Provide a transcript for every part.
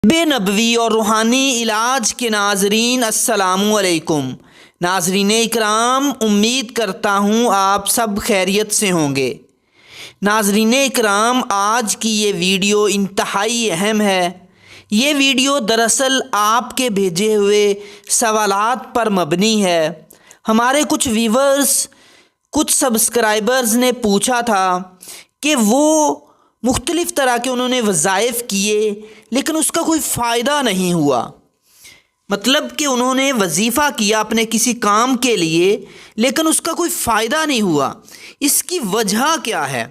طب نبوی اور روحانی علاج کے ناظرین السلام علیکم۔ ناظرین اکرام، امید کرتا ہوں آپ سب خیریت سے ہوں گے۔ ناظرین اکرام، آج کی یہ ویڈیو انتہائی اہم ہے۔ یہ ویڈیو دراصل آپ کے بھیجے ہوئے سوالات پر مبنی ہے۔ ہمارے کچھ ویورز، کچھ سبسکرائبرز نے پوچھا تھا کہ وہ مختلف طرح کے انہوں نے وظائف کیے لیکن اس کا کوئی فائدہ نہیں ہوا۔ مطلب کہ انہوں نے وظیفہ کیا اپنے کسی کام کے لیے لیکن اس کا کوئی فائدہ نہیں ہوا۔ اس کی وجہ کیا ہے؟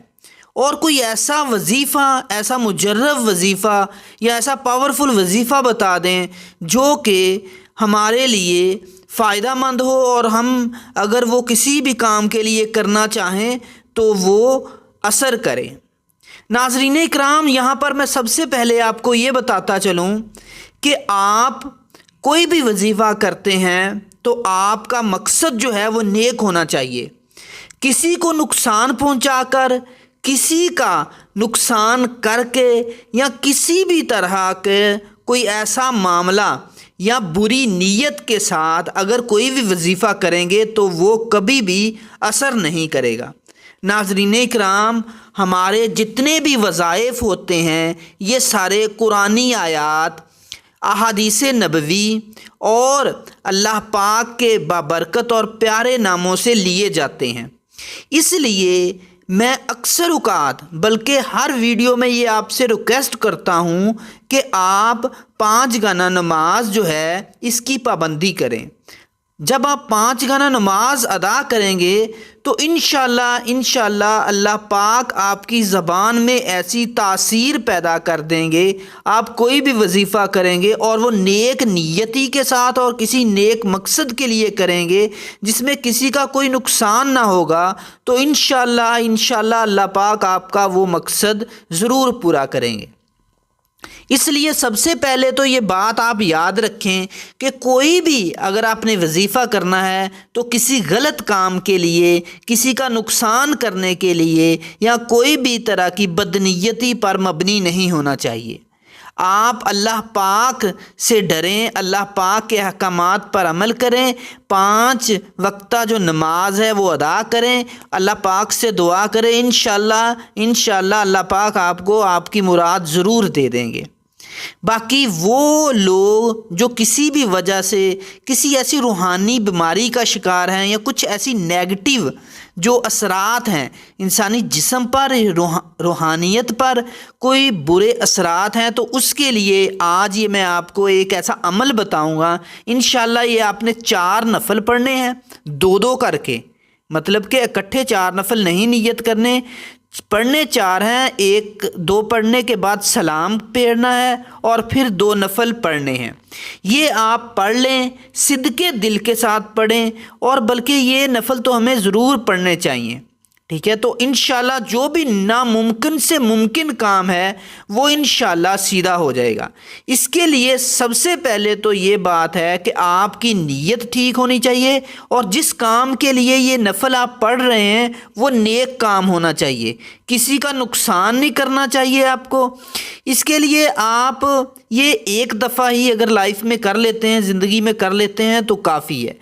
اور کوئی ایسا وظیفہ، ایسا مجرب وظیفہ یا ایسا پاورفل وظیفہ بتا دیں جو کہ ہمارے لیے فائدہ مند ہو اور ہم اگر وہ کسی بھی کام کے لیے کرنا چاہیں تو وہ اثر کرے۔ ناظرین اکرام، یہاں پر میں سب سے پہلے آپ کو یہ بتاتا چلوں کہ آپ کوئی بھی وظیفہ کرتے ہیں تو آپ کا مقصد جو ہے وہ نیک ہونا چاہیے۔ کسی کو نقصان پہنچا کر، کسی کا نقصان کر کے یا کسی بھی طرح کے کوئی ایسا معاملہ یا بری نیت کے ساتھ اگر کوئی بھی وظیفہ کریں گے تو وہ کبھی بھی اثر نہیں کرے گا۔ ناظرین اکرام، ہمارے جتنے بھی وظائف ہوتے ہیں یہ سارے قرآنی آیات، احادیث نبوی اور اللہ پاک کے بابرکت اور پیارے ناموں سے لیے جاتے ہیں۔ اس لیے میں اکثر اوقات بلکہ ہر ویڈیو میں یہ آپ سے ریکویسٹ کرتا ہوں کہ آپ 5 گانا نماز جو ہے اس کی پابندی کریں۔ جب آپ 5 گانا نماز ادا کریں گے تو انشاءاللہ اللہ پاک آپ کی زبان میں ایسی تاثیر پیدا کر دیں گے، آپ کوئی بھی وظیفہ کریں گے اور وہ نیک نیتی کے ساتھ اور کسی نیک مقصد کے لیے کریں گے جس میں کسی کا کوئی نقصان نہ ہوگا، تو انشاءاللہ اللہ پاک آپ کا وہ مقصد ضرور پورا کریں گے۔ اس لیے سب سے پہلے تو یہ بات آپ یاد رکھیں کہ کوئی بھی اگر آپ نے وظیفہ کرنا ہے تو کسی غلط کام کے لیے، کسی کا نقصان کرنے کے لیے یا کوئی بھی طرح کی بدنیتی پر مبنی نہیں ہونا چاہیے۔ آپ اللہ پاک سے ڈریں، اللہ پاک کے احکامات پر عمل کریں، 5 وقتہ جو نماز ہے وہ ادا کریں، اللہ پاک سے دعا کریں، انشاءاللہ اللہ پاک آپ کو آپ کی مراد ضرور دے دیں گے۔ باقی وہ لوگ جو کسی بھی وجہ سے کسی ایسی روحانی بیماری کا شکار ہیں یا کچھ ایسی نیگیٹو جو اثرات ہیں انسانی جسم پر، روحانیت پر کوئی برے اثرات ہیں، تو اس کے لیے آج یہ میں آپ کو ایک ایسا عمل بتاؤں گا۔ انشاءاللہ یہ آپ نے 4 نفل پڑھنے ہیں 2 کر کے، مطلب کہ اکٹھے 4 نفل نہیں نیت کرنے، پڑھنے 4 ہیں، 2 پڑھنے کے بعد سلام پھیرنا ہے اور پھر 2 نفل پڑھنے ہیں۔ یہ آپ پڑھ لیں، صدقے دل کے ساتھ پڑھیں، اور بلکہ یہ نفل تو ہمیں ضرور پڑھنے چاہیے، ٹھیک ہے؟ تو انشاءاللہ جو بھی ناممکن سے ممکن کام ہے وہ انشاءاللہ سیدھا ہو جائے گا۔ اس کے لیے سب سے پہلے تو یہ بات ہے کہ آپ کی نیت ٹھیک ہونی چاہیے اور جس کام کے لیے یہ نفل آپ پڑھ رہے ہیں وہ نیک کام ہونا چاہیے، کسی کا نقصان نہیں کرنا چاہیے آپ کو۔ اس کے لیے آپ یہ 1 دفعہ ہی اگر لائف میں کر لیتے ہیں، زندگی میں کر لیتے ہیں تو کافی ہے،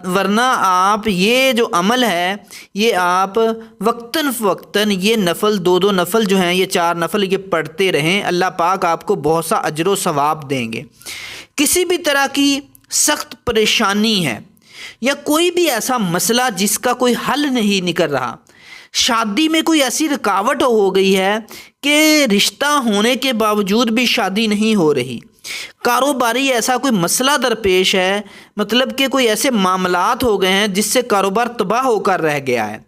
ورنہ آپ یہ جو عمل ہے یہ آپ وقتاً فوقتاً یہ نفل 2 نفل جو ہیں، یہ 4 نفل یہ پڑھتے رہیں، اللہ پاک آپ کو بہت سا اجر و ثواب دیں گے۔ کسی بھی طرح کی سخت پریشانی ہے یا کوئی بھی ایسا مسئلہ جس کا کوئی حل نہیں نکل رہا، شادی میں کوئی ایسی رکاوٹ ہو گئی ہے کہ رشتہ ہونے کے باوجود بھی شادی نہیں ہو رہی، کاروباری ایسا کوئی مسئلہ درپیش ہے، مطلب کہ کوئی ایسے معاملات ہو گئے ہیں جس سے کاروبار تباہ ہو کر رہ گیا ہے،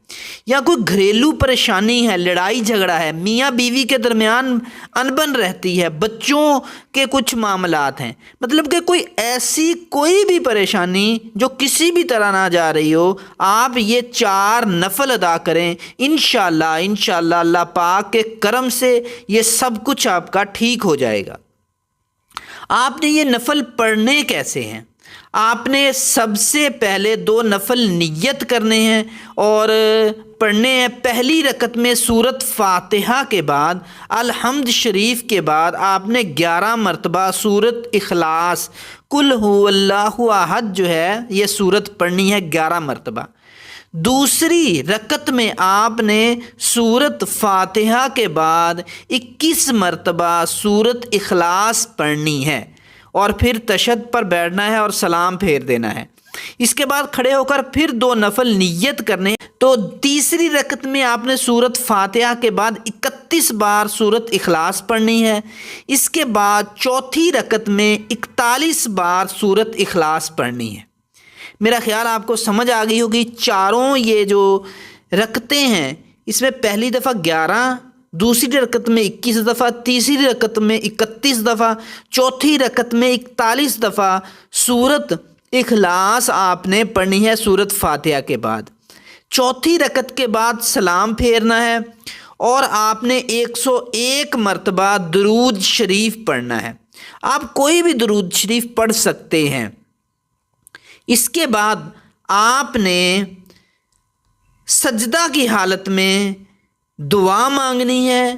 یا کوئی گھریلو پریشانی ہے، لڑائی جھگڑا ہے، میاں بیوی کے درمیان انبن رہتی ہے، بچوں کے کچھ معاملات ہیں، مطلب کہ کوئی ایسی کوئی بھی پریشانی جو کسی بھی طرح نہ جا رہی ہو، آپ یہ 4 نفل ادا کریں، انشاءاللہ اللہ پاک کے کرم سے یہ سب کچھ آپ کا ٹھیک ہو جائے گا۔ آپ نے یہ نفل پڑھنے کیسے ہیں؟ آپ نے سب سے پہلے 2 نفل نیت کرنے ہیں اور پڑھنے ہیں۔ پہلی رکعت میں سورۃ فاتحہ کے بعد الحمد شریف کے بعد آپ نے 11 مرتبہ سورۃ اخلاص قل هو اللہ احد جو ہے یہ سورت پڑھنی ہے 11 مرتبہ۔ دوسری رکعت میں آپ نے سورۃ فاتحہ کے بعد 21 مرتبہ سورۃ اخلاص پڑھنی ہے اور پھر تشہد پر بیٹھنا ہے اور سلام پھیر دینا ہے۔ اس کے بعد کھڑے ہو کر پھر 2 نفل نیت کرنے۔ تو تیسری رکعت میں آپ نے سورۃ فاتحہ کے بعد 31 بار سورۃ اخلاص پڑھنی ہے۔ اس کے بعد چوتھی رکعت میں 41 بار سورۃ اخلاص پڑھنی ہے۔ میرا خیال آپ کو سمجھ آ گئی ہوگی۔ چاروں یہ جو رکعتیں ہیں اس میں پہلی دفعہ 11، دوسری رکعت میں 21 دفعہ، تیسری رکعت میں 31 دفعہ، چوتھی رکعت میں 41 دفعہ سورۃ اخلاص آپ نے پڑھنی ہے سورۃ فاتحہ کے بعد۔ چوتھی رکعت کے بعد سلام پھیرنا ہے اور آپ نے 101 مرتبہ درود شریف پڑھنا ہے۔ آپ کوئی بھی درود شریف پڑھ سکتے ہیں۔ اس کے بعد آپ نے سجدہ کی حالت میں دعا مانگنی ہے،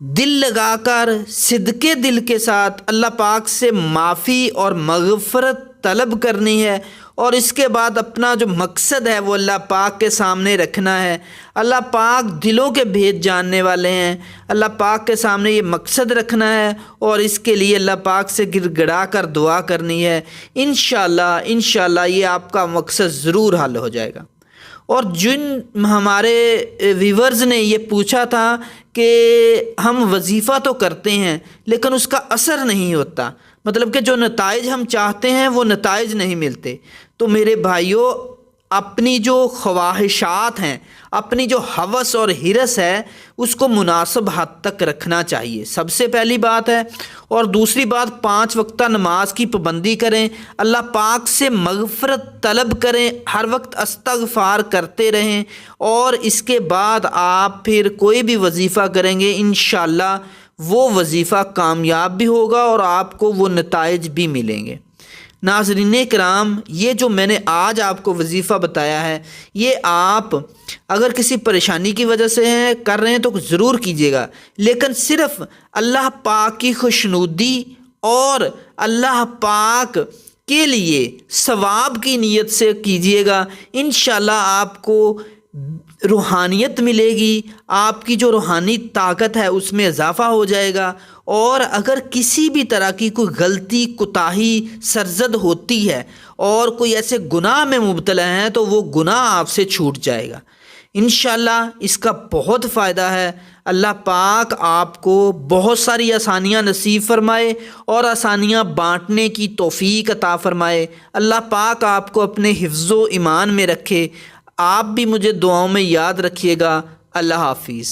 دل لگا کر صدقے دل کے ساتھ اللہ پاک سے معافی اور مغفرت طلب کرنی ہے، اور اس کے بعد اپنا جو مقصد ہے وہ اللہ پاک کے سامنے رکھنا ہے۔ اللہ پاک دلوں کے بھید جاننے والے ہیں، اللہ پاک کے سامنے یہ مقصد رکھنا ہے اور اس کے لیے اللہ پاک سے گڑ گڑا کر دعا کرنی ہے۔ انشاءاللہ یہ آپ کا مقصد ضرور حل ہو جائے گا۔ اور جن ہمارے ویورز نے یہ پوچھا تھا کہ ہم وظیفہ تو کرتے ہیں لیکن اس کا اثر نہیں ہوتا، مطلب کہ جو نتائج ہم چاہتے ہیں وہ نتائج نہیں ملتے، تو میرے بھائیوں اپنی جو خواہشات ہیں، اپنی جو ہوس اور ہرس ہے اس کو مناسب حد تک رکھنا چاہیے، سب سے پہلی بات ہے۔ اور دوسری بات 5 وقتہ نماز کی پابندی کریں، اللہ پاک سے مغفرت طلب کریں، ہر وقت استغفار کرتے رہیں، اور اس کے بعد آپ پھر کوئی بھی وظیفہ کریں گے انشاءاللہ وہ وظیفہ کامیاب بھی ہوگا اور آپ کو وہ نتائج بھی ملیں گے۔ ناظرین کرام، یہ جو میں نے آج آپ کو وظیفہ بتایا ہے یہ آپ اگر کسی پریشانی کی وجہ سے کر رہے ہیں تو ضرور کیجیے گا، لیکن صرف اللہ پاک کی خوشنودی اور اللہ پاک کے لیے ثواب کی نیت سے کیجیے گا۔ انشاءاللہ آپ کو روحانیت ملے گی، آپ کی جو روحانی طاقت ہے اس میں اضافہ ہو جائے گا، اور اگر کسی بھی طرح کی کوئی غلطی کوتاہی سرزد ہوتی ہے اور کوئی ایسے گناہ میں مبتلا ہیں تو وہ گناہ آپ سے چھوٹ جائے گا۔ انشاءاللہ اس کا بہت فائدہ ہے۔ اللہ پاک آپ کو بہت ساری آسانیاں نصیب فرمائے اور آسانیاں بانٹنے کی توفیق عطا فرمائے۔ اللہ پاک آپ کو اپنے حفظ و ایمان میں رکھے۔ آپ بھی مجھے دعاؤں میں یاد رکھیے گا۔ اللہ حافظ۔